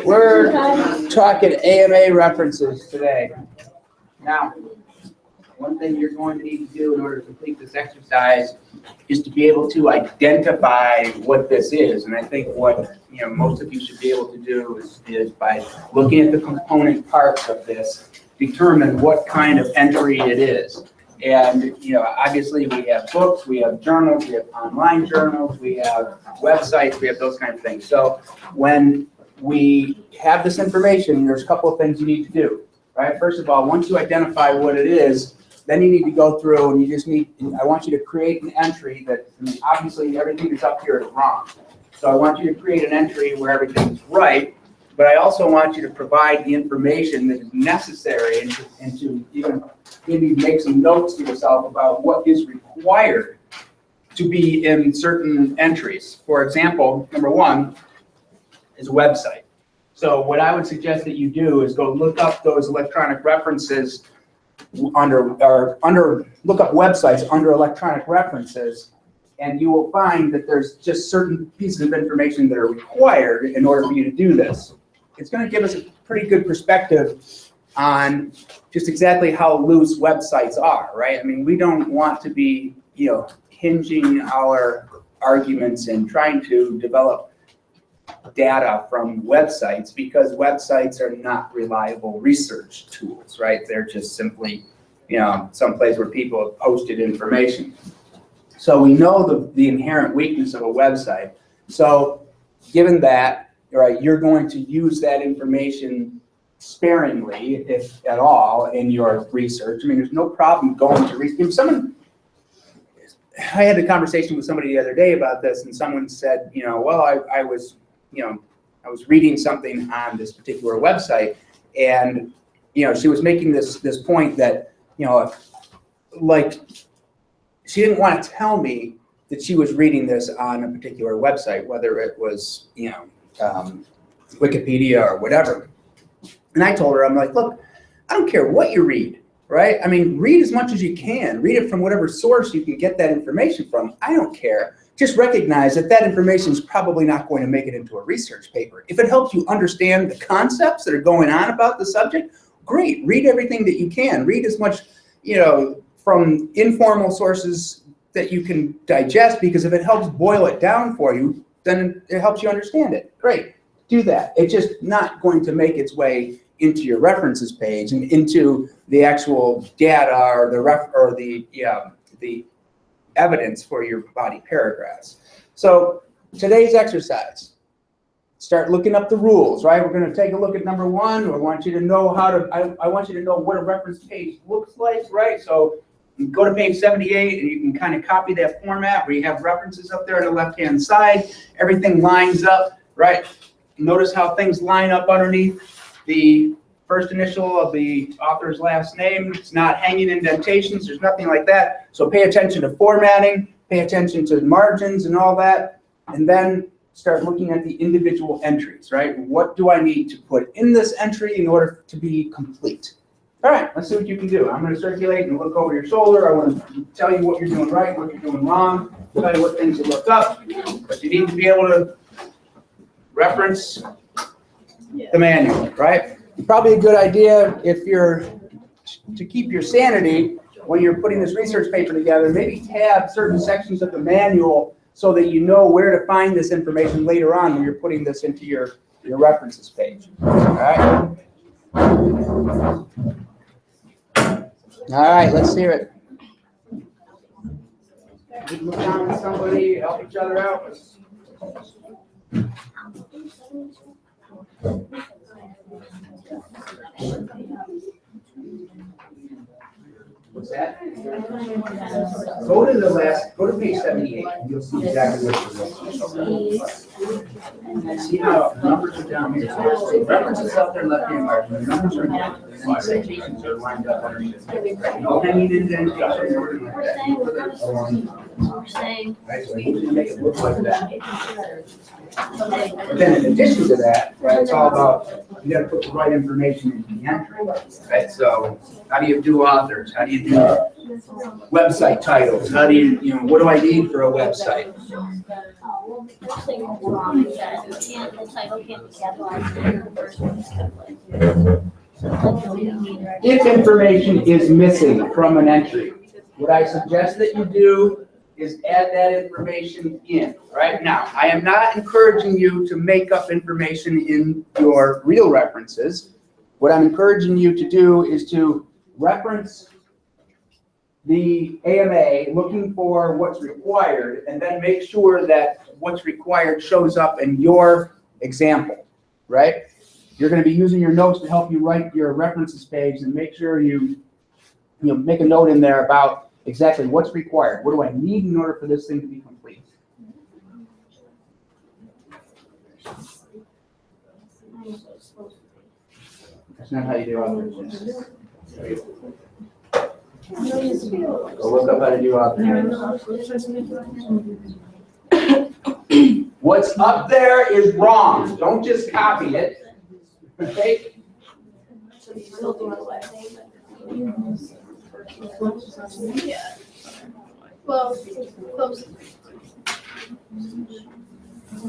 We're talking AMA references today. Now, one thing you're going to need to do in order to complete this exercise is to be able to identify what this is. And I think what most of you should be able to do is by looking at the component parts of this, determine what kind of entry it is. And obviously we have books, we have journals, we have online journals, we have websites, we have those kind of things. So when we have this information, there's a couple of things you need to do, right? First of all, once you identify what it is, then you need to go through and I want you to create an entry that, obviously everything that's up here is wrong. So I want you to create an entry where everything's right, but I also want you to provide the information that is necessary and to even maybe make some notes to yourself about what is required to be in certain entries. For example, number one is a website. So what I would suggest that you do is go look up those electronic references look up websites under electronic references, and you will find that there's just certain pieces of information that are required in order for you to do this. It's going to give us a pretty good perspective on just exactly how loose websites are, right? I mean, we don't want to be, hinging our arguments and trying to develop data from websites, because websites are not reliable research tools, right? They're just simply, some place where people have posted information. So we know the inherent weakness of a website. So given that, right, you're going to use that information sparingly, if at all, in your research. I mean, there's no problem going to research. I had a conversation with somebody the other day about this, and someone said, well, I was reading something on this particular website, and she was making this point that like she didn't want to tell me that she was reading this on a particular website, whether it was Wikipedia or whatever. And I told her, I'm like, look, I don't care what you read, right? I mean, read as much as you can. Read it from whatever source you can get that information from. I don't care. Just recognize that information is probably not going to make it into a research paper. If it helps you understand the concepts that are going on about the subject, great. Read everything that you can. Read as much, from informal sources that you can digest, because if it helps boil it down for you, then it helps you understand it. Great. Do that. It's just not going to make its way into your references page and into the actual data or the evidence for your body paragraphs. So today's exercise, start looking up the rules, right? We're going to take a look at number one. I want you to know I want you to know what a reference page looks like, right? So you go to page 78 and you can kind of copy that format where you have references up there on the left-hand side. Everything lines up, right? Notice how things line up underneath the first initial of the author's last name. It's not hanging indentations. There's nothing like that. So pay attention to formatting, pay attention to margins and all that, and then start looking at the individual entries, right? What do I need to put in this entry in order to be complete? All right, let's see what you can do. I'm going to circulate and look over your shoulder. I want to tell you what you're doing right, what you're doing wrong, tell you what things you looked up, but you need to be able to reference the manual, right? Probably a good idea if you're to keep your sanity when you're putting this research paper together, maybe tab certain sections of the manual so that you know where to find this information later on when you're putting this into your references page. All right? All right, let's hear it. Look down to somebody, help each other out. What's that? Go to page 78, and you'll see exactly what you're looking for. See how numbers are down here. So references up there, left-hand margin. The numbers are down, and then the citations are lined up underneath. No hanging indentations. We're saying. Right, so I need you to make it look like that. But then in addition to that, right, it's all about, you got to put the right information into the entry, right? So how do you do authors? How do you do website titles? How do you what do I need for a website? Well, the first thing that's wrong is that the title can't be capitalized and the first one is capitalized. So that's what we need, right? If information is missing from an entry, what I suggest that you do is add that information in. Right now, I am not encouraging you to make up information in your real references. What I'm encouraging you to do is to reference the AMA, looking for what's required, and then make sure that what's required shows up in your example, right? You're going to be using your notes to help you write your references page, and make sure you make a note in there about exactly what's required. What do I need in order for this thing to be complete? That's not how you do operations. Go look up how to do operations. What's up there is wrong. Don't just copy it. Okay? Well, close. Go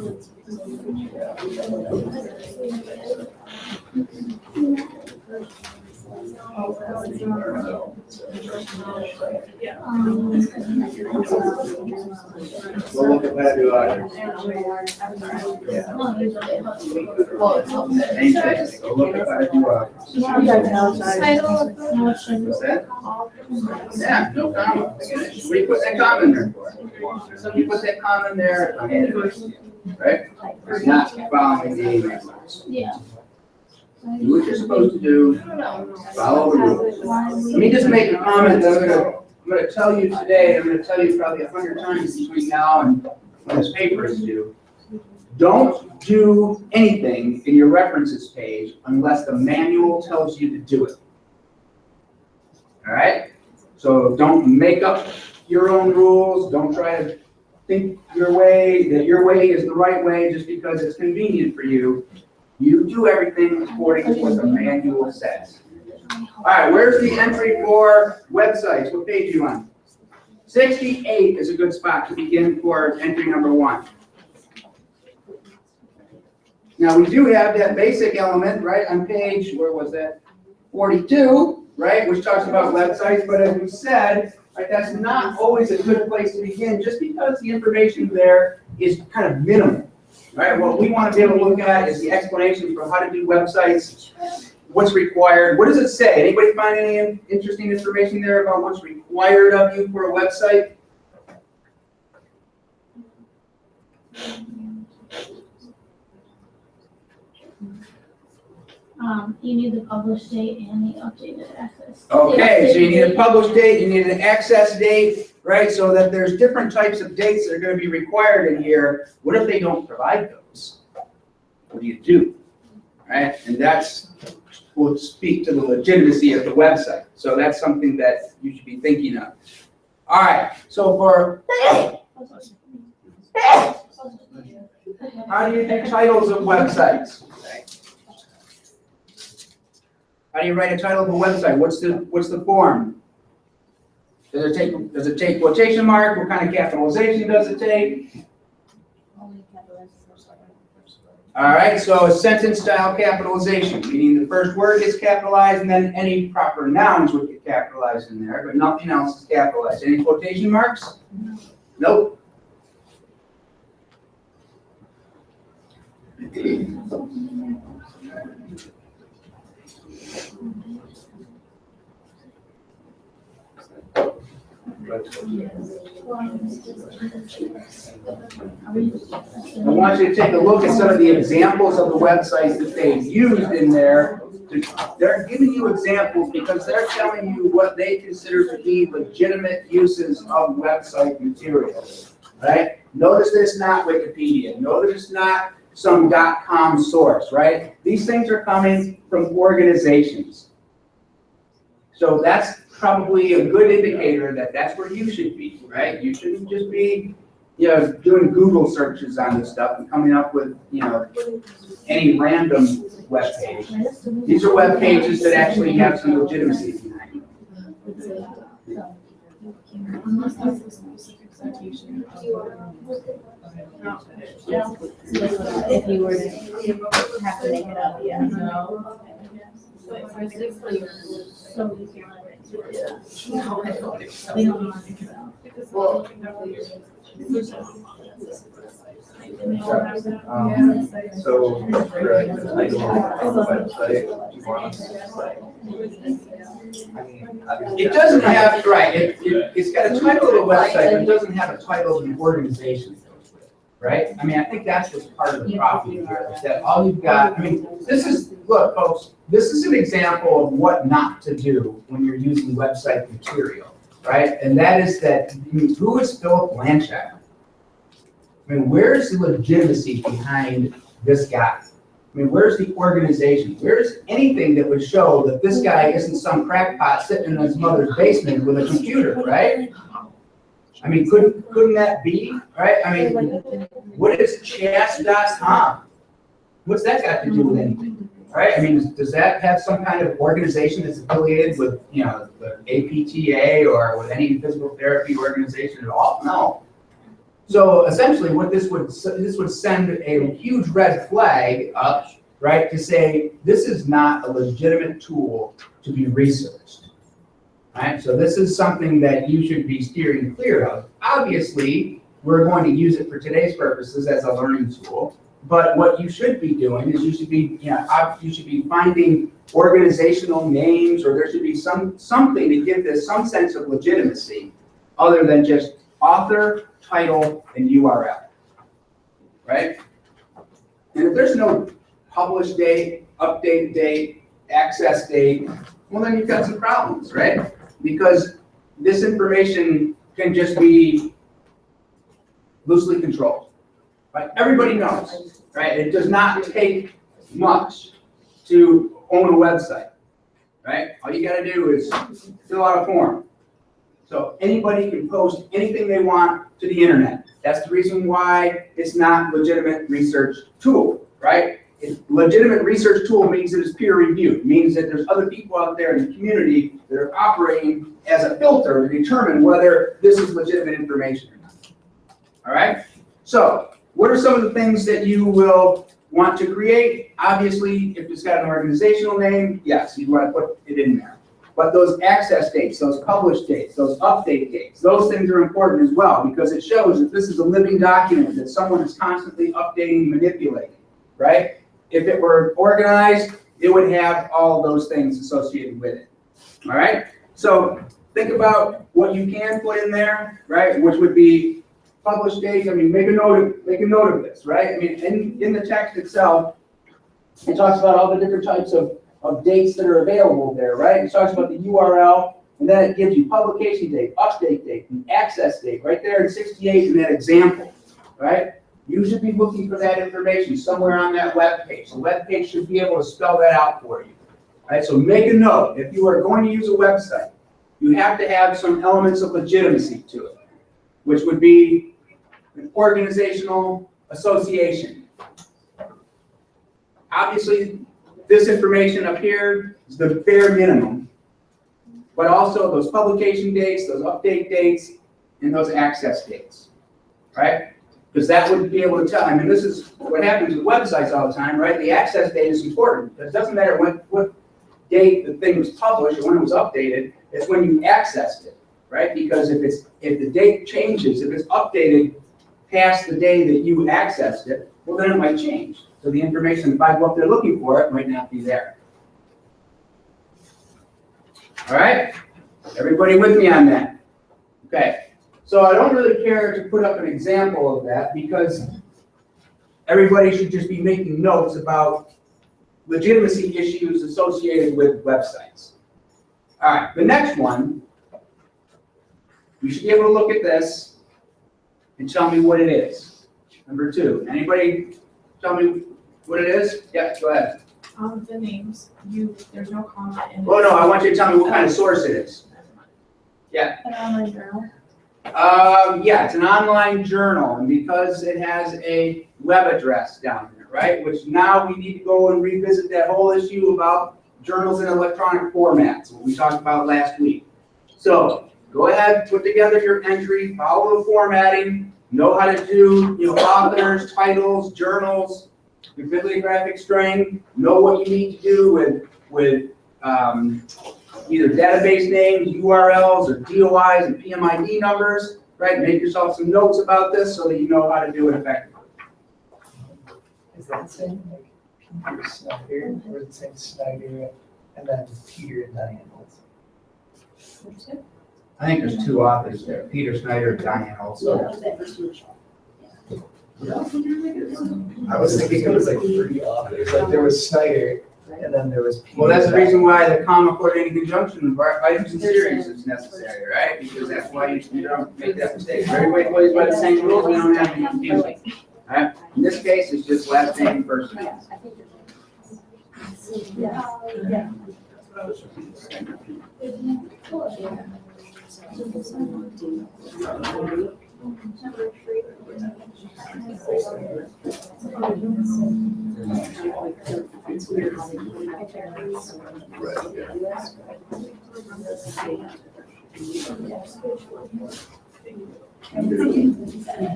look up how to do operations. Same thing. Go look up how to do operations. Title of the motion. What's that? Yeah, no comment. What do you put that comment there for? So you put that comment there, right? It's not following the rules. Yeah. Do what you're supposed to do, follow the rules. Let me just make a comment that I'm gonna tell you today, I'm gonna tell you probably 100 times between now and when this paper is due. Don't do anything in your references page unless the manual tells you to do it. All right? So don't make up your own rules. Don't try to think your way, that your way is the right way just because it's convenient for you. You do everything according to what the manual says. All right, where's the entry for websites? What page are you on? 68 is a good spot to begin for entry number 1. Now, we do have that basic element, right, on page, where was that? 42, right, which talks about websites, but as we said, right, that's not always a good place to begin, just because the information there is kind of minimal, right? What we want to be able to look at is the explanations for how to do websites, what's required. What does it say? Anybody find any interesting information there about what's required of you for a website? You need the published date and the updated access. Okay, so you need a published date, you need an access date, right? So that there's different types of dates that are going to be required in here. What if they don't provide those? What do you do? Right? And that's will speak to the legitimacy of the website. So that's something that you should be thinking of. All right, so for how do you do titles of websites? How do you write a title of a website? What's the form? Does it take quotation mark? What kind of capitalization does it take? All right, so a sentence style capitalization, meaning the first word gets capitalized and then any proper nouns would get capitalized in there, but nothing else is capitalized. Any quotation marks? Nope. I want you to take a look at some of the examples of the websites that they've used in there. They're giving you examples because they're telling you what they consider to be legitimate uses of website materials, right? Notice that it's not Wikipedia. Notice it's not some .com source, right? These things are coming from organizations. So that's probably a good indicator that that's where you should be, right? You shouldn't just be, doing Google searches on this stuff and coming up with, any random web page. These are web pages that actually have some legitimacy behind them. citation. If you were to have to make it up, yeah. So you can't let it do it. We don't want to. So, right, I go on the website, you want us It doesn't have, right, it's got a title of a website, but it doesn't have a title of an organization, right? I mean, I think that's what's part of the problem here, is that all you've got, I mean, this is, look, folks, this is an example of what not to do when you're using website material, right? And that is that, I mean, who is Philip Blanchett? I mean, where's the legitimacy behind this guy? I mean, where's the organization? Where's anything that would show that this guy isn't some crackpot sitting in his mother's basement with a computer, right? I mean, couldn't that be, right? I mean, what is chess.com? What's that got to do with anything, right? I mean, does that have some kind of organization that's affiliated with, you know, the APTA or with any physical therapy organization at all? No. So essentially what this would send a huge red flag up, right, to say this is not a legitimate tool to be researched, right? So this is something that you should be steering clear of. Obviously, we're going to use it for today's purposes as a learning tool, but what you should be doing is you should be finding organizational names, or there should be something to give this some sense of legitimacy other than just author, title, and URL, right? And if there's no publish date, update date, access date, well, then you've got some problems, right? Because this information can just be loosely controlled, right? Everybody knows, right? It does not take much to own a website, right? All you gotta do is fill out a form. So anybody can post anything they want to the internet. That's the reason why it's not a legitimate research tool, right? Legitimate research tool means it is peer reviewed. It means that there's other people out there in the community that are operating as a filter to determine whether this is legitimate information or not. All right? So what are some of the things that you will want to create? Obviously, if it's got an organizational name, yes, you want to put it in there. But those access dates, those publish dates, those update dates, those things are important as well, because it shows that this is a living document that someone is constantly updating and manipulating, right? If it were organized, it would have all those things associated with it, all right? So think about what you can put in there, right? Which would be publish dates. I mean, make a note of this, right? I mean, in the text itself, it talks about all the different types of dates that are available there, right? It talks about the URL, and then it gives you publication date, update date, and access date, right there in 68 in that example, right? You should be looking for that information somewhere on that web page. The web page should be able to spell that out for you, right? So make a note. If you are going to use a website, you have to have some elements of legitimacy to it, which would be an organizational association. Obviously, this information up here is the bare minimum, but also those publication dates, those update dates, and those access dates, right? Because that would be able to tell. I mean, this is what happens with websites all the time, right? The access date is important. It doesn't matter what date the thing was published or when it was updated. It's when you accessed it, right? Because if the date changes, if it's updated past the day that you accessed it, well, then it might change. So the information, if I go up there looking for it, might not be there. All right? Everybody with me on that? Okay. So I don't really care to put up an example of that because everybody should just be making notes about legitimacy issues associated with websites. All right, the next one, you should be able to look at this and tell me what it is. Number 2, anybody tell me what it is? Yeah, go ahead. The names, there's no comma in it. Oh, no, I want you to tell me what kind of source it is. Yeah. An online journal. Yeah, it's an online journal, and because it has a web address down there, right? Which now we need to go and revisit that whole issue about journals in electronic formats, what we talked about last week. So Go ahead, put together your entry, follow the formatting, know how to do, authors, titles, journals, your bibliographic string, know what you need to do with either database names, URLs, or DOIs and PMID numbers, right? Make yourself some notes about this so that you know how to do it effectively. Is that saying like Peter Snyder, or is it saying Snyder and then Peter and Diane also? I think there's two authors there, Peter Snyder and Diane also. I was thinking it was like 3 authors, like there was Snyder and then there was Peter. Well, that's the and reason why the comma coordinating conjunction of items and series is necessary, right? Because that's why you don't make that mistake. Everybody plays by the same rules, we don't have any confusion. Right? In this case, it's just last name, first name.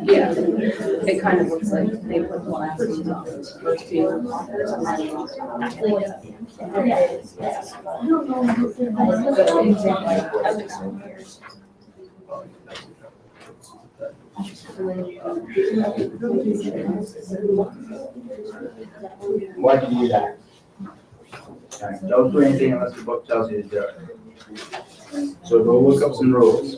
Yeah, it kind of looks like they put the last name on the first two authors and Why'd you do that? All right, don't do anything unless the book tells you to do it. So go look up some rules.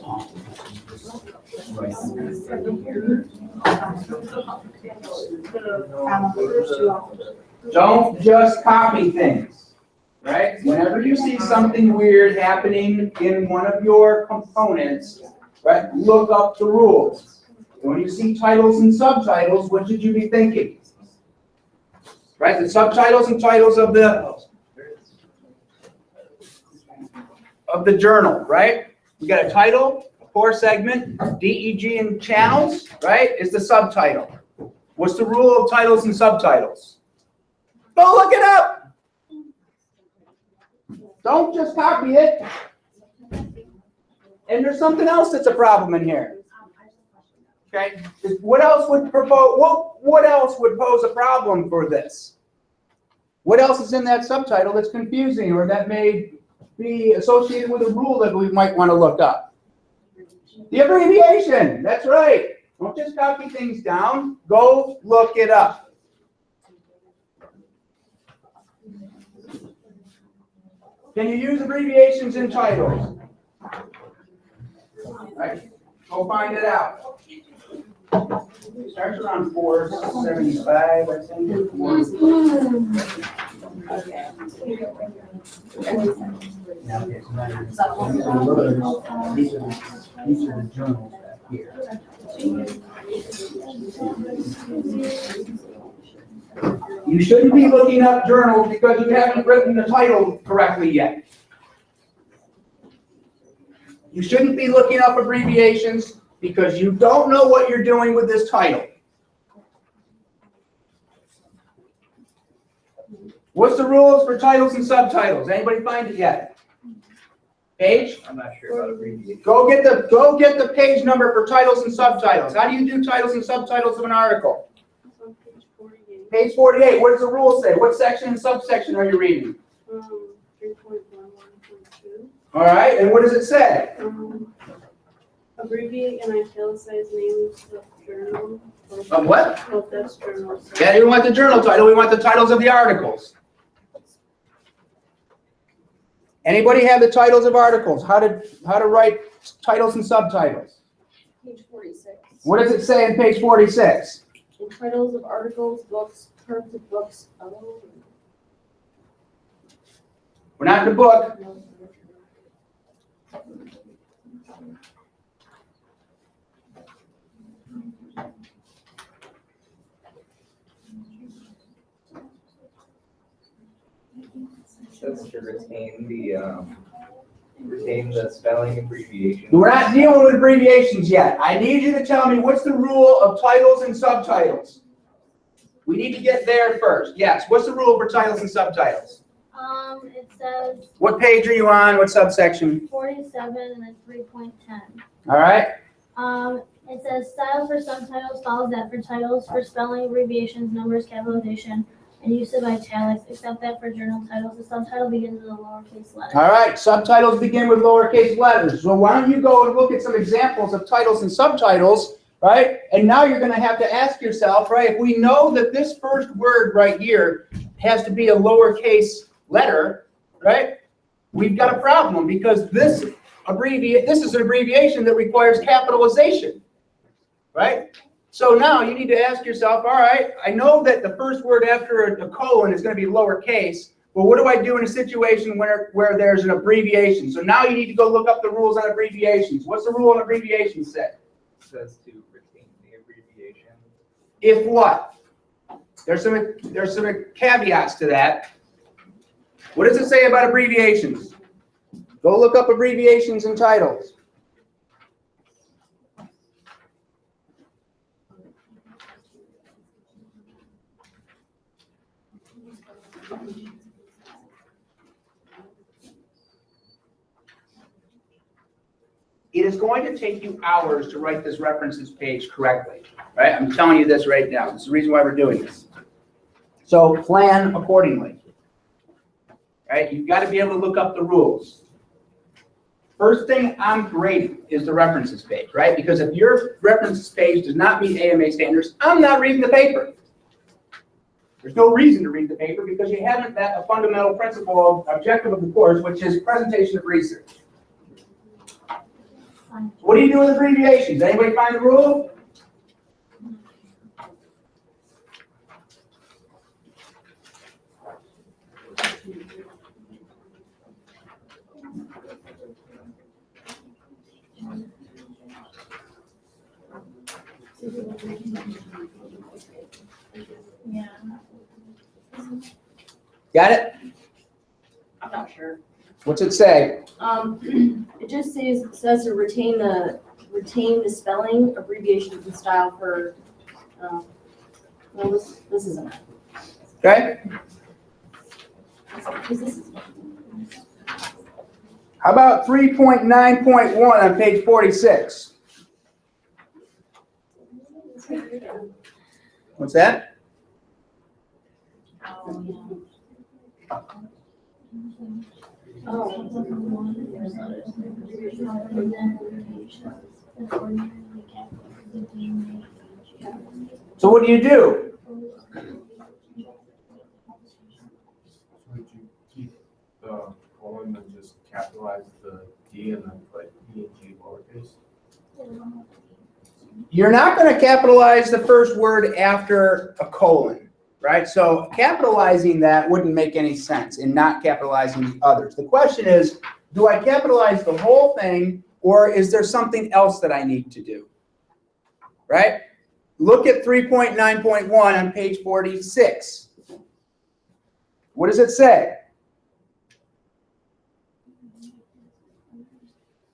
Don't just copy things, right? Whenever you see something weird happening in one of your components, right, look up the rules. When you see titles and subtitles, what should you be thinking? Right, the subtitles and titles of the journal, right? You got a title, a core segment, DEG and channels, right, is the subtitle. What's the rule of titles and subtitles? Go look it up. Don't just copy it. And there's something else that's a problem in here. Okay, what else would pose a problem for this? What else is in that subtitle that's confusing or that may be associated with a rule that we might want to look up? The abbreviation, that's right. Don't just copy things down, go look it up. Can you use abbreviations in titles? Right, go find it out. It starts around 475, I think. These are the journals back here. You shouldn't be looking up journals because you haven't written the title correctly yet. You shouldn't be looking up abbreviations because you don't know what you're doing with this title. What's the rules for titles and subtitles? Anybody find it yet? Page? I'm not sure about abbreviation. Go get the page number for titles and subtitles. How do you do titles and subtitles of an article? Page 48. What does the rule say? What section and subsection are you reading? 3.11.2. All right, and what does it say? Abbreviate and italicize names of journal. Of what? Of this journal. Yeah, we want the journal title. We want the titles of the articles. Anybody have the titles of articles? How to write titles and subtitles? Page 46. What does it say in page 46? In titles of articles, books, terms of books. Oh. We're not in the book. That's to retain the spelling abbreviation. We're not dealing with abbreviations yet. I need you to tell me what's the rule of titles and subtitles. We need to get there first. Yes, what's the rule for titles and subtitles? It says What page are you on? What subsection? 47 and then 3.10. All right. It says style for subtitles follows that for titles, for spelling, abbreviations, numbers, capitalization, and use of italics, except that for journal titles, the subtitle begins with a lowercase letter. All right. Subtitles begin with lowercase letters. So why don't you go and look at some examples of titles and subtitles, right? And now you're going to have to ask yourself, right, if we know that this first word right here has to be a lowercase letter, right? We've got a problem because this is an abbreviation that requires capitalization, right? So now you need to ask yourself, all right, I know that the first word after a colon is going to be lowercase, but what do I do in a situation where there's an abbreviation? So now you need to go look up the rules on abbreviations. What's the rule on abbreviations say? It says to retain the abbreviation. If what? There's some caveats to that. What does it say about abbreviations? Go look up abbreviations and titles. It is going to take you hours to write this references page correctly, right? I'm telling you this right now. This is the reason why we're doing this. So plan accordingly, right? You've got to be able to look up the rules. First thing I'm grading is the references page, right? Because if your references page does not meet AMA standards, I'm not reading the paper. There's no reason to read the paper because you haven't met a fundamental principle, objective of the course, which is presentation of research. What do you do with abbreviations? Anybody find the rule? Yeah. Got it? I'm not sure. What's it say? It just says to retain the spelling, abbreviations, and style for, well, this isn't it. Okay. This is- How about 3.9.1 on page 46? What's that? So what do you do? Would you keep the colon and just capitalize the D and then put E and G lowercase? You're not going to capitalize the first word after a colon, right? So capitalizing that wouldn't make any sense and not capitalizing the others. The question is, do I capitalize the whole thing or is there something else that I need to do, right? Look at 3.9.1 on page 46. What does it say?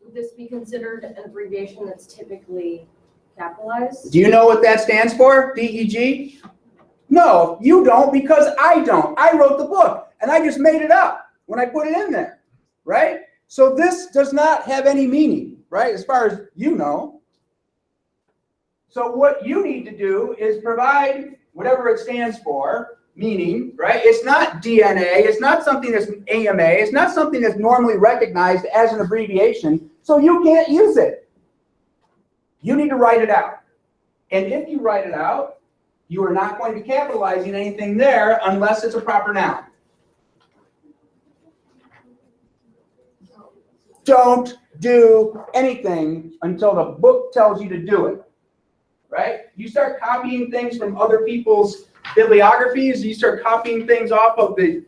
Would this be considered an abbreviation that's typically capitalized? Do you know what that stands for, DEG? No, you don't because I don't. I wrote the book and I just made it up when I put it in there, right? So this does not have any meaning, right, as far as you know. So what you need to do is provide whatever it stands for, meaning, right? It's not DNA, it's not something that's AMA, it's not something that's normally recognized as an abbreviation, so you can't use it. You need to write it out. And if you write it out, you are not going to be capitalizing anything there unless it's a proper noun. Don't do anything until the book tells you to do it, right? You start copying things from other people's bibliographies. You start copying things off of the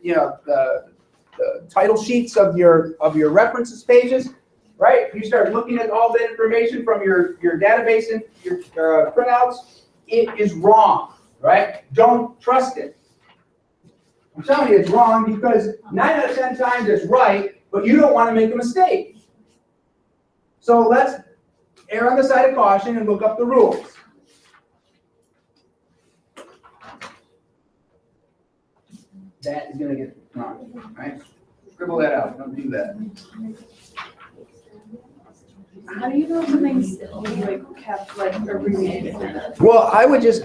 title sheets of your references pages, right? You start looking at all that information from your database and your printouts. It is wrong, right? Don't trust it. I'm telling you it's wrong because 9 out of 10 times it's right, but you don't want to make a mistake. So let's err on the side of caution and look up the rules. that is gonna get wrong, right? Scribble that out, don't do that. How do you know something's like kept like abbreviated? Well, I would just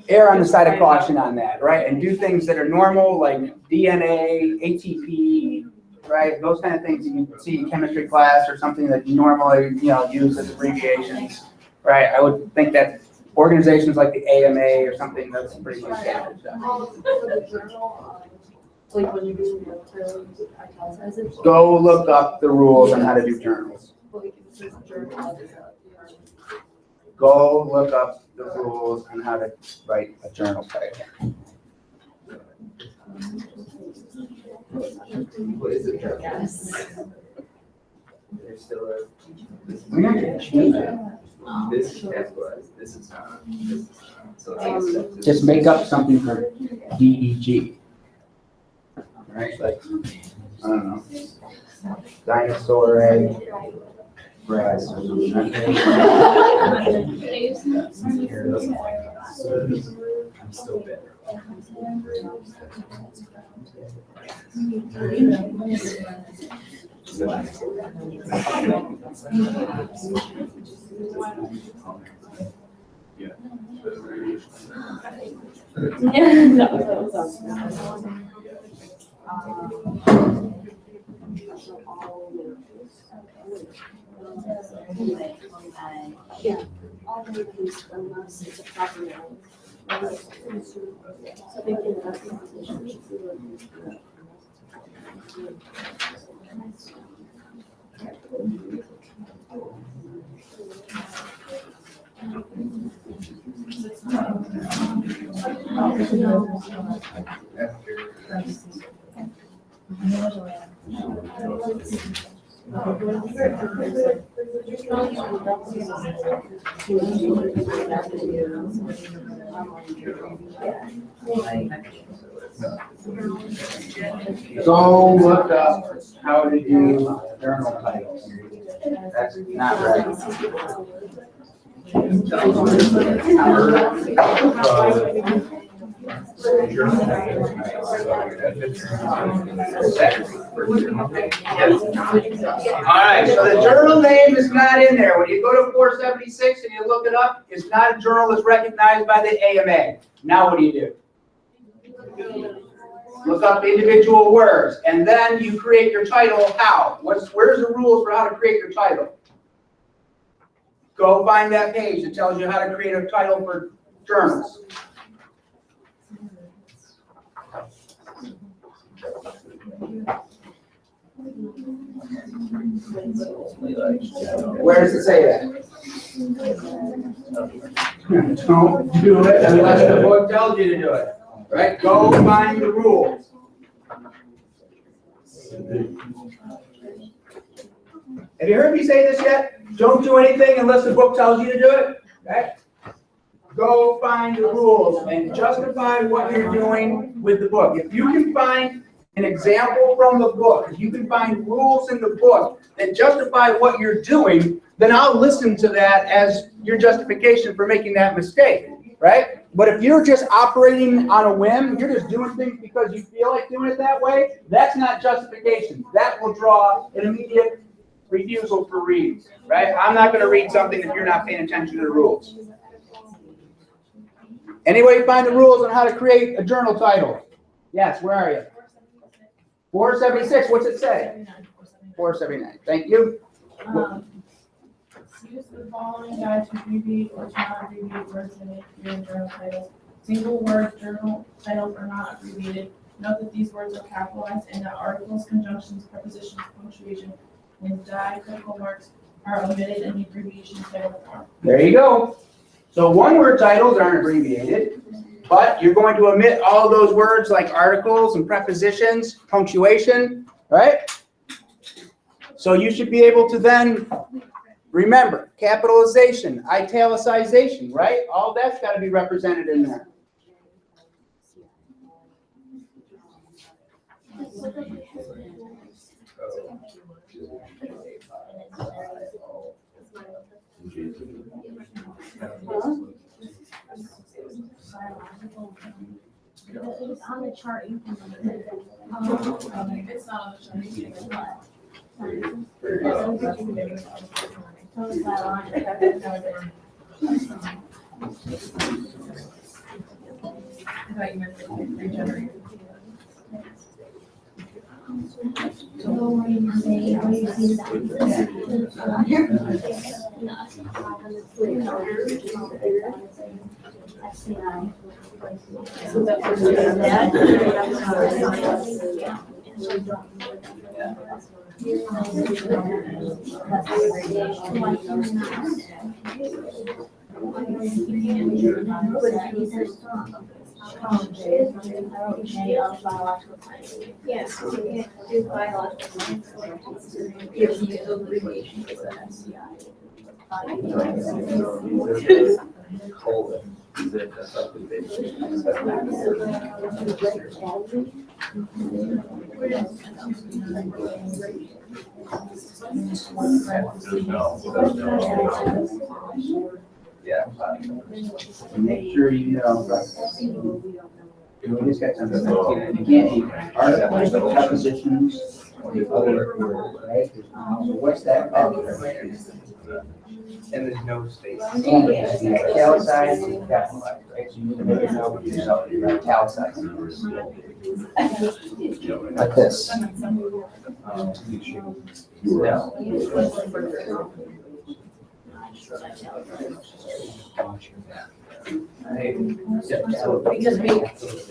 err on the side of caution on that, right? And do things that are normal, like DNA, ATP, right? Those kind of things you can see in chemistry class or something that you normally, use as abbreviations, right? I would think that organizations like the AMA or something, that's pretty much standard stuff. Like when you do the italicize it. Go look up the rules on how to do journals. Go look up the rules on how to write a journal title. What is it? Yes. There's still a, We have to change it. this is capitalized, this is not, so it's like a step. Just make up something for DEG. Right, like, I don't know, dinosaur egg, breast or something. I'm still better. Yeah. Yeah, no, that was yeah, all the things unless it's a proper name. So they can have the position. Go look up how to do journal titles. That's not right. Alright, so the journal name is not in there. When you go to 476 and you look it up, it's not a journal that's recognized by the AMA. Now what do? Look up individual words, and then you create your title how? Where's the rules for how to create your title? Go find that page that tells you how to create a title for journals. Where does it say that? Don't do it unless the book tells you to do it. Right? Go find the rules. Have you heard me say this yet? Don't do anything unless the book tells you to do it. Okay? Go find the rules and justify what you're doing with the book. If you can find an example from the book, if you can find rules in the book that justify what you're doing, then I'll listen to that as your justification for making that mistake, right? But if you're just operating on a whim, you're just doing things because you feel like doing it that way, that's not justification. That will draw an immediate refusal for reading, right? I'm not going to read something if you're not paying attention to the rules. Anybody find the rules on how to create a journal title? Yes, where are you? 476, what's it say? 479, thank you. Use the following guide to abbreviate or to not abbreviate words in your journal titles. Single word journal titles are not abbreviated. Note that these words are capitalized and that articles, conjunctions, prepositions, punctuation, and diacritical marks are omitted in the abbreviation title form. There you go. So one-word titles aren't abbreviated, but you're going to omit all those words like articles and prepositions, punctuation, right? So you should be able to then remember capitalization, italicization, right? All that's got to be represented in there. chart implemented it. It's not on the chart. I thought you meant regenerate. So that's what yes, you can't do biological science. Gives you the abbreviation for the SCI. Yeah. Make sure you know. We just got something, you can't be articles, prepositions, or the other word, right? So what's that called? And there's no space. And it's the italicized and capitalized, right? So you need to make a note of yourself, you're italicized. Like this. So because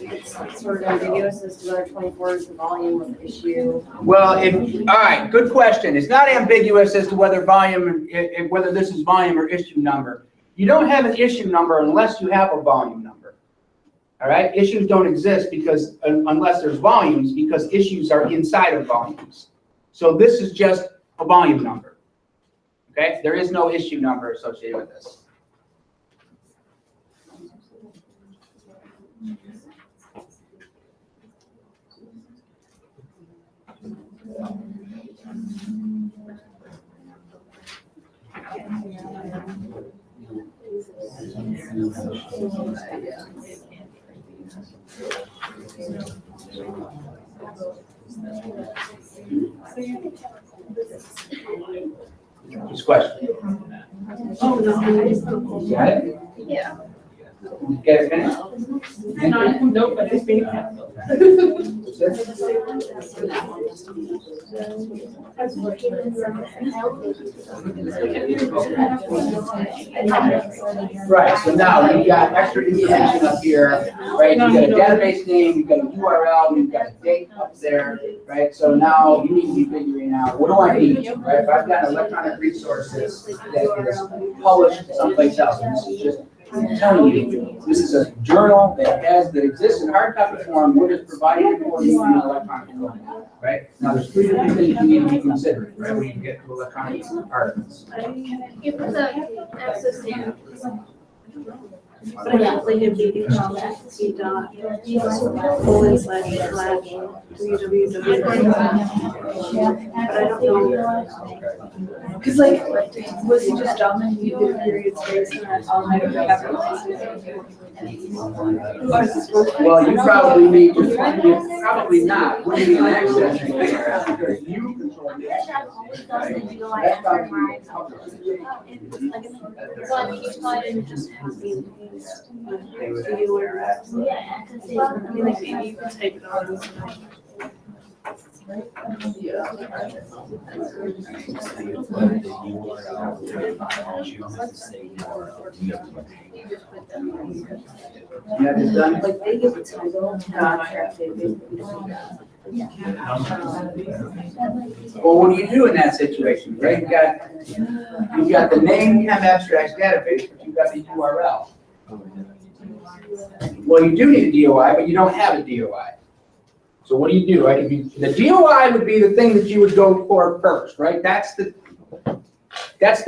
it's sort of ambiguous as to whether 24 is the volume of the issue. Well, all right, good question. It's not ambiguous as to whether volume, whether this is volume or issue number. You don't have an issue number unless you have a volume number. All right, issues don't exist because unless there's volumes, because issues are inside of volumes. So this is just a volume number. Okay, there is no issue number associated with this. Just question. Oh, no. You got it? Yeah. You get it finished? Nope, but it's being. Right, so now you've got extra information up here, right? You've got a database name, you've got a URL, you've got a date up there, right? So now you need to be figuring out, what do I need, right? If I've got electronic resources that is published someplace else, and this is just telling you, this is a journal that exists in hard copy form, what is provided for you in electronic form, right? Now, there's three different things you need to be considering, right, when you get to electronic articles. You put the access in. But yeah, like if you call that C dot // www. But I don't know. Cause like, was he just dumb and you did period space and that's all I would capitalize it? Well, you probably need, probably not, when you access it, because you control the access. That's probably. So I mean, you probably didn't just have me. They would ask their access. Yeah, I mean, like maybe you could type it on. Yeah, it's done. Like they give a title, contract, they basically. Well, what do you do in that situation, right? You've got the name Chem Abstracts database, but you've got the URL. Well, you do need a DOI, but you don't have a DOI. So what do you do? Right? The DOI would be the thing that you would go for first, right? That's the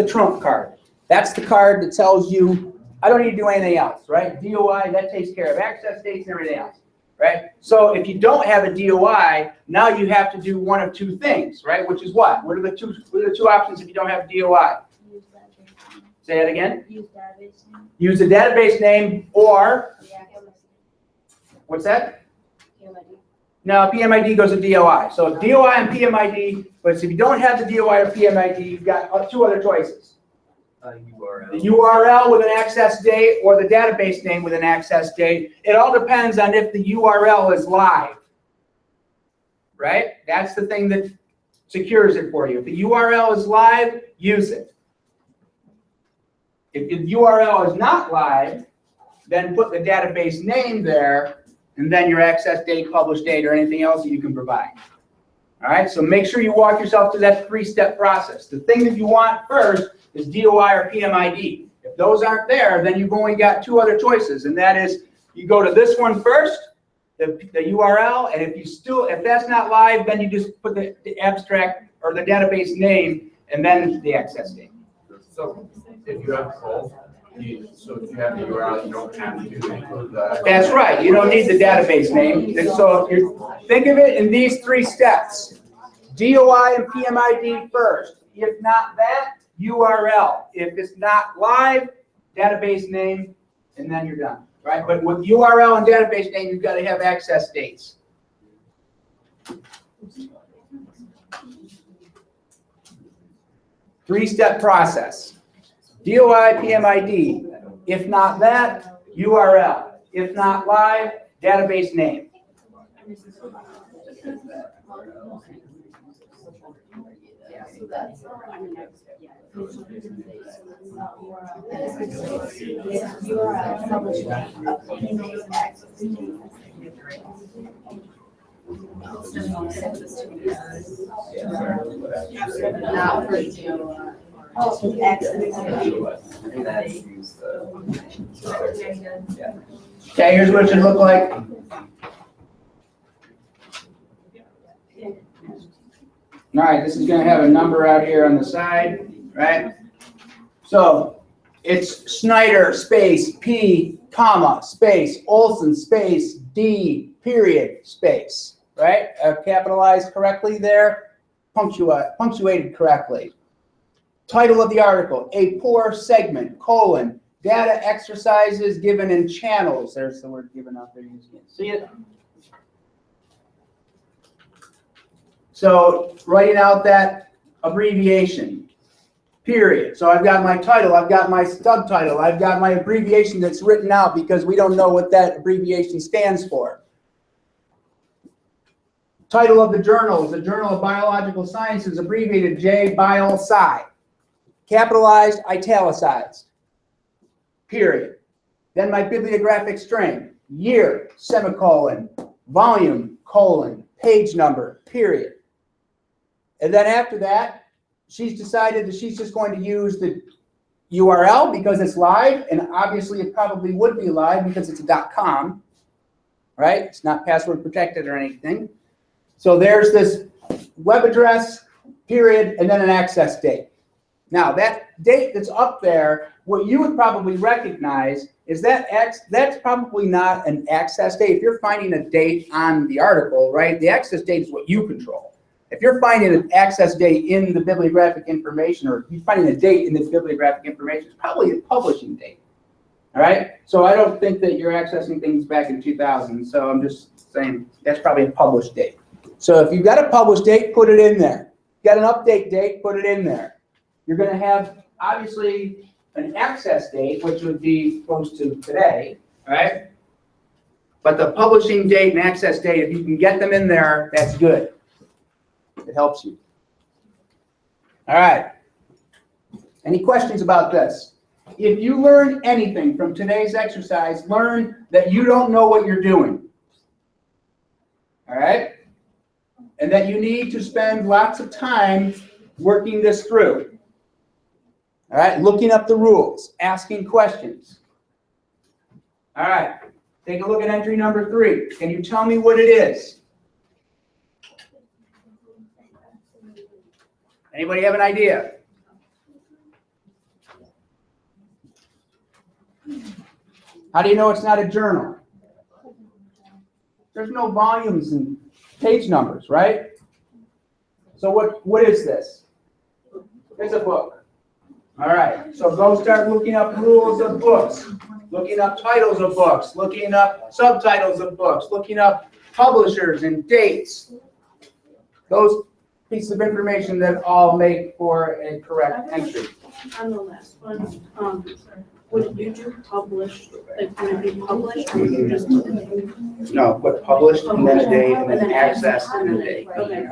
trump card. That's the card that tells you, I don't need to do anything else, right? DOI, that takes care of access dates and everything else, right? So if you don't have a DOI, now you have to do one of two things, right? Which is what? What are the two options if you don't have a DOI? Say that again? Use database name. Use a database name or, what's that? PMID. No, PMID goes to DOI. So DOI and PMID, but if you don't have the DOI or PMID, you've got two other choices. URL. The URL with an access date or the database name with an access date. It all depends on if the URL is live. Right? That's the thing that secures it for you. If the URL is live, use it. If the URL is not live, then put the database name there, and then your access date, publish date, or anything else that you can provide. All right, so make sure you walk yourself through that three-step process. The thing that you want first is DOI or PMID. If those aren't there, then you've only got two other choices, and that is you go to this one first, the URL, and if that's not live, then you just put the abstract or the database name and then the access date. So if you have both, so if you have the URL, you don't have to include the. That's right. You don't need the database name. And so think of it in these three steps. DOI and PMID first. If not that, URL. If it's not live, database name, and then you're done. Right? But with URL and database name, you've got to have access dates. Three-step process. DOI, PMID. If not that, URL. If not live, database name. Okay, here's what it should look like. All right, this is going to have a number out here on the side, right? So it's Snyder space P comma space Olson space D period space, right? Capitalized correctly there, punctuated correctly. Title of the article, a poor segment, colon, data exercises given in channels. There's the word given out there. You can't see it. So writing out that abbreviation, period. So I've got my title, I've got my subtitle, I've got my abbreviation that's written out because we don't know what that abbreviation stands for. Title of the journal is the Journal of Biological Sciences, abbreviated J-Bio-Sci. Capitalized, italicized, period. Then my bibliographic string, year, semicolon, volume, colon, page number, period. And then after that, she's decided that she's just going to use the URL because it's live, and obviously it probably would be live because it's a .com, right? It's not password protected or anything. So there's this web address, period, and then an access date. Now that date that's up there, what you would probably recognize is that that's probably not an access date. If you're finding a date on the article, right, the access date is what you control. If you're finding an access date in the bibliographic information, or you're finding a date in the bibliographic information, it's probably a publishing date. All right? So I don't think that you're accessing things back in 2000, so I'm just saying that's probably a published date. So if you've got a published date, put it in there. Got an update date, put it in there. You're going to have, obviously, an access date, which would be close to today, right? But the publishing date and access date, if you can get them in there, that's good. It helps you. All right. Any questions about this? If you learn anything from today's exercise, learn that you don't know what you're doing. All right? And that you need to spend lots of time working this through. All right, looking up the rules, asking questions. All right, take a look at entry number 3. Can you tell me what it is? Anybody have an idea? How do you know it's not a journal? There's no volumes and page numbers, right? So what is this? It's a book. All right, so go start looking up rules of books, looking up titles of books, looking up subtitles of books, looking up publishers and dates. Those pieces of information that all make for a correct entry. On the last one, would you do published, like, would it be published or would you just? No, but published and then a date and then access and a date. Okay.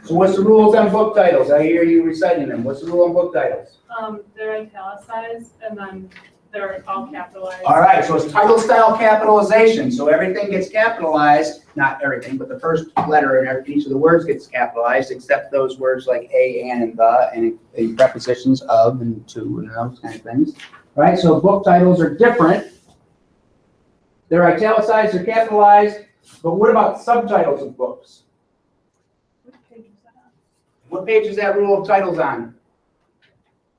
So what's the rules on book titles? I hear you reciting them. What's the rule on book titles? They're italicized and then they're all capitalized. All right, so it's title style capitalization. So everything gets capitalized, not everything, but the first letter in each of the words gets capitalized, except those words like a, and the, and the prepositions of and to and those kind of things. All right, so book titles are different. They're italicized, they're capitalized, but what about subtitles of books? What page is that rule of titles on?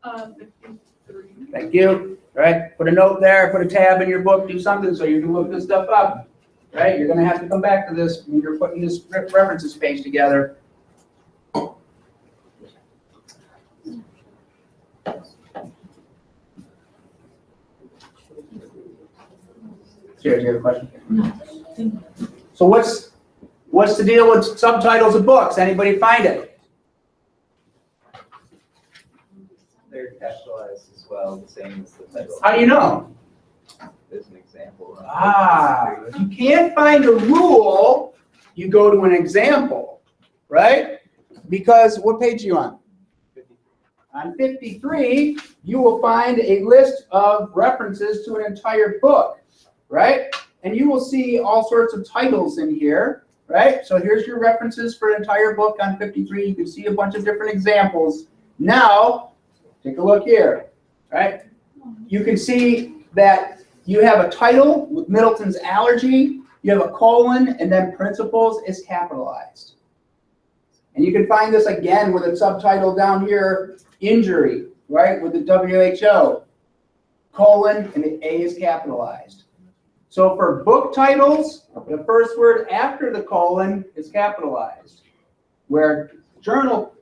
53. Thank you. All right, put a note there, put a tab in your book, do something so you can look this stuff up. Right, you're gonna have to come back to this when you're putting this references page together. Sarah, do you have a question? No. So what's the deal with subtitles of books? Anybody find it? They're capitalized as well, the same as the title. How do you know? There's an example. If you can't find a rule, you go to an example, right? Because what page are you on? On 53, you will find a list of references to an entire book, right? And you will see all sorts of titles in here, right? So here's your references for an entire book on 53. You can see a bunch of different examples. Now, take a look here, right? You can see that you have a title with Middleton's Allergy, you have a colon, and then principles is capitalized. And you can find this again with a subtitle down here, injury, right, with the WHO, colon, and the A is capitalized. So for book titles, the first word after the colon is capitalized, where journal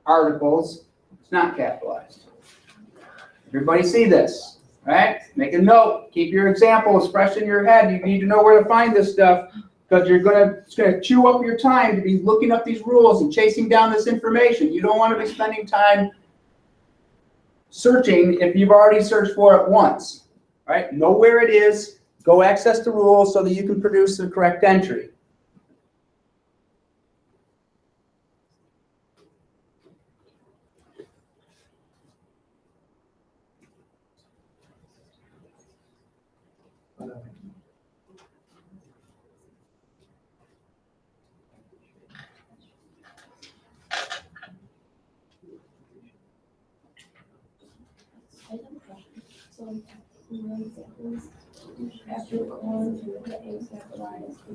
articles, it's not capitalized. Everybody see this, right? Make a note. Keep your examples fresh in your head. You need to know where to find this stuff because it's gonna chew up your time to be looking up these rules and chasing down this information. You don't want to be spending time searching if you've already searched for it once, right? Know where it is. Go access the rules so that you can produce the correct entry.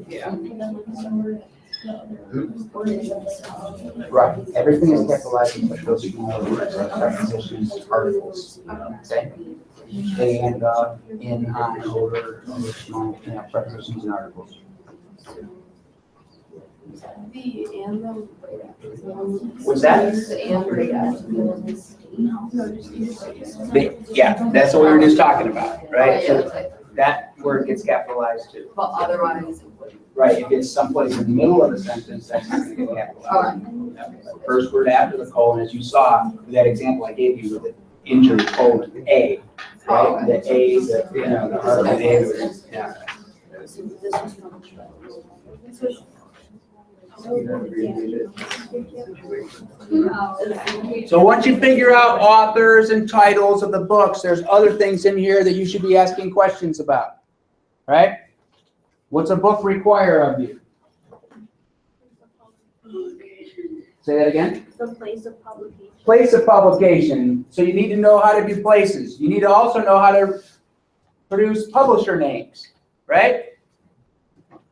Yeah. Right. Everything is capitalized except those small words, like prepositions, articles. Okay. And in, on, over, other small, prepositions and articles. The and the. What's that? The and right after Yeah, that's what we were just talking about, right? So that word gets capitalized too. But otherwise. Right, if it's someplace in the middle of a sentence, that's not going to get capitalized. The first word after the colon, as you saw, with that example I gave you with the injury colon, A, right? The A, the Harlan A, yeah. So once you figure out authors and titles of the books, there's other things in here that you should be asking questions about, right? What's a book require of you? Say that again? The place of publication. Place of publication. So you need to know how to do places. You need to also know how to produce publisher names, right?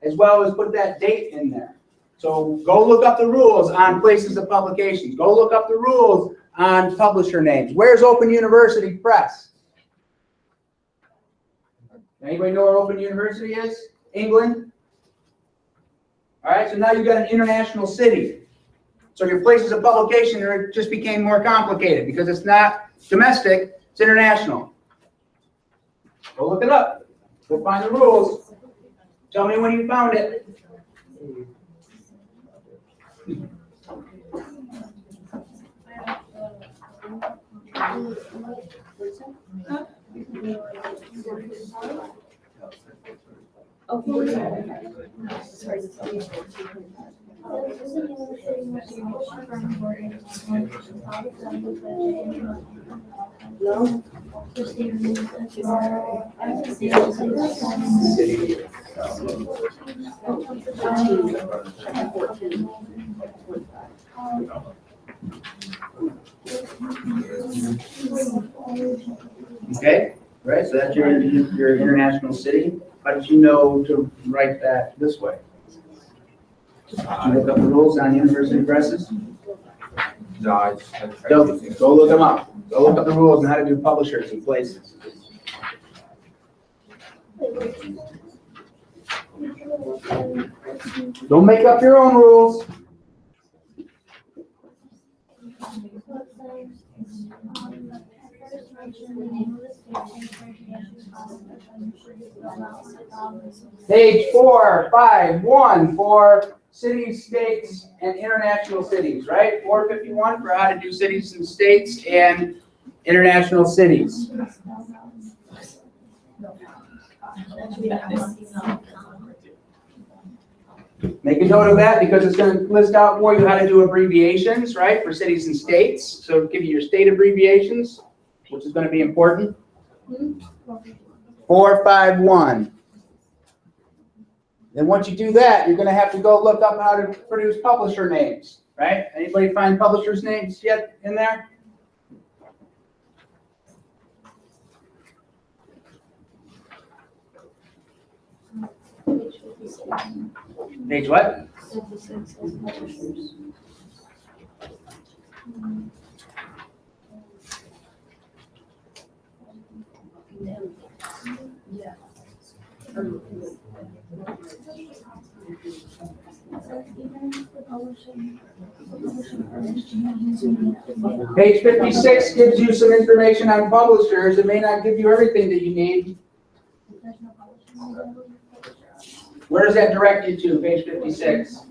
As well as put that date in there. So go look up the rules on places of publications. Go look up the rules on publisher names. Where's Open University Press? Anybody know where Open University is? England? All right, so now you've got an international city. So your places of publication just became more complicated because it's not domestic, it's international. Go look it up. Go find the rules. Tell me when you found it. No? Okay, right, so that's your international city. How did you know to write that this way? Did you look up the rules on university presses? No, I tried Go look them up. Go look up the rules on how to do publishers and places. Don't make up your own rules. Page 451 for cities, states, and international cities, right? 451 for how to do cities and states and international cities. Make a note of that because it's going to list out for you how to do abbreviations, right, for cities and states. So it'll give you your state abbreviations, which is going to be important. 451. Then once you do that, you're going to have to go look up how to produce publisher names, right? Anybody find publishers' names yet in there? Page what? Page 56 gives you some information on publishers. It may not give you everything that you need. Where does that direct you to, page 56?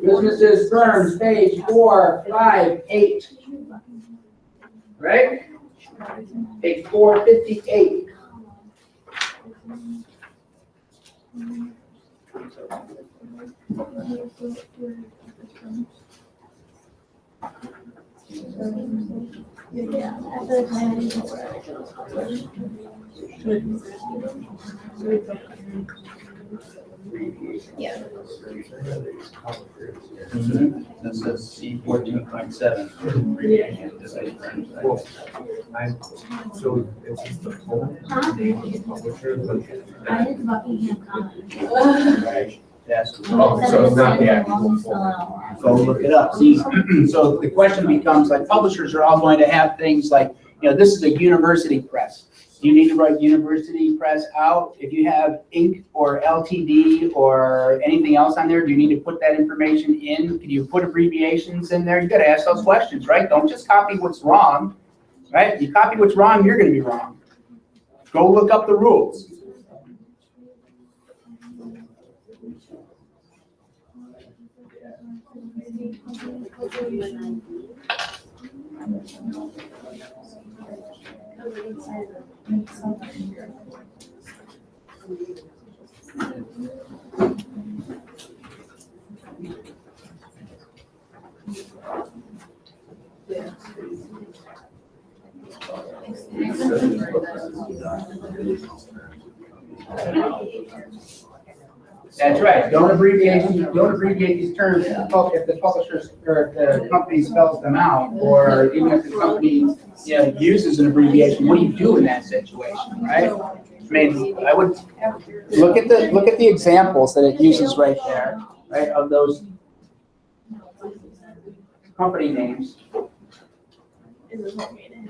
Businesses, firms, page 458. Right? Page 458. That says C 14.7. So it's just the whole publisher, but. Right. Yes. Oh, so it's not the actual full. Go look it up. See, so the question becomes, like, publishers are all going to have things like, this is a university press. You need to write university press out. If you have Inc. or LTD or anything else on there, do you need to put that information in? Can you put abbreviations in there? You got to ask those questions, right? Don't just copy what's wrong. right? You copy what's wrong, you're gonna be wrong. Go look up the rules. That's right. Don't abbreviate these terms if the publishers or if the company spells them out, or even if the company, uses an abbreviation. What do you do in that situation, right? I mean, I would look at the examples that it uses right there, right, of those company names. All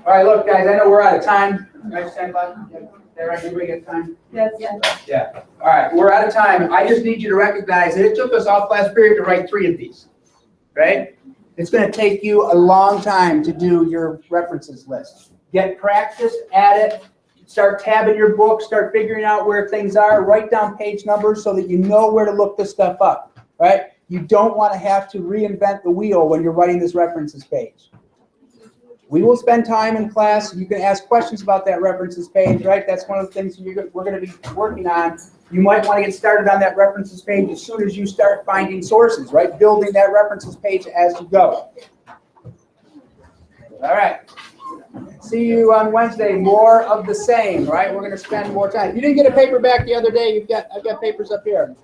right, look, guys, I know we're out of time. Right, stand by. All right, everybody get time? Yes. Yeah. All right, we're out of time. I just need you to recognize that it took us all class period to write 3 of these, right? It's going to take you a long time to do your references list. Get practice at it. Start tabbing your book. Start figuring out where things are. Write down page numbers so that you know where to look this stuff up, right? You don't want to have to reinvent the wheel when you're writing this references page. We will spend time in class. You can ask questions about that references page, right? That's one of the things we're going to be working on. You might want to get started on that references page as soon as you start finding sources, right? Building that references page as you go. All right. See you on Wednesday. More of the same, right? We're going to spend more time. If you didn't get a paper back the other day, I've got papers up here.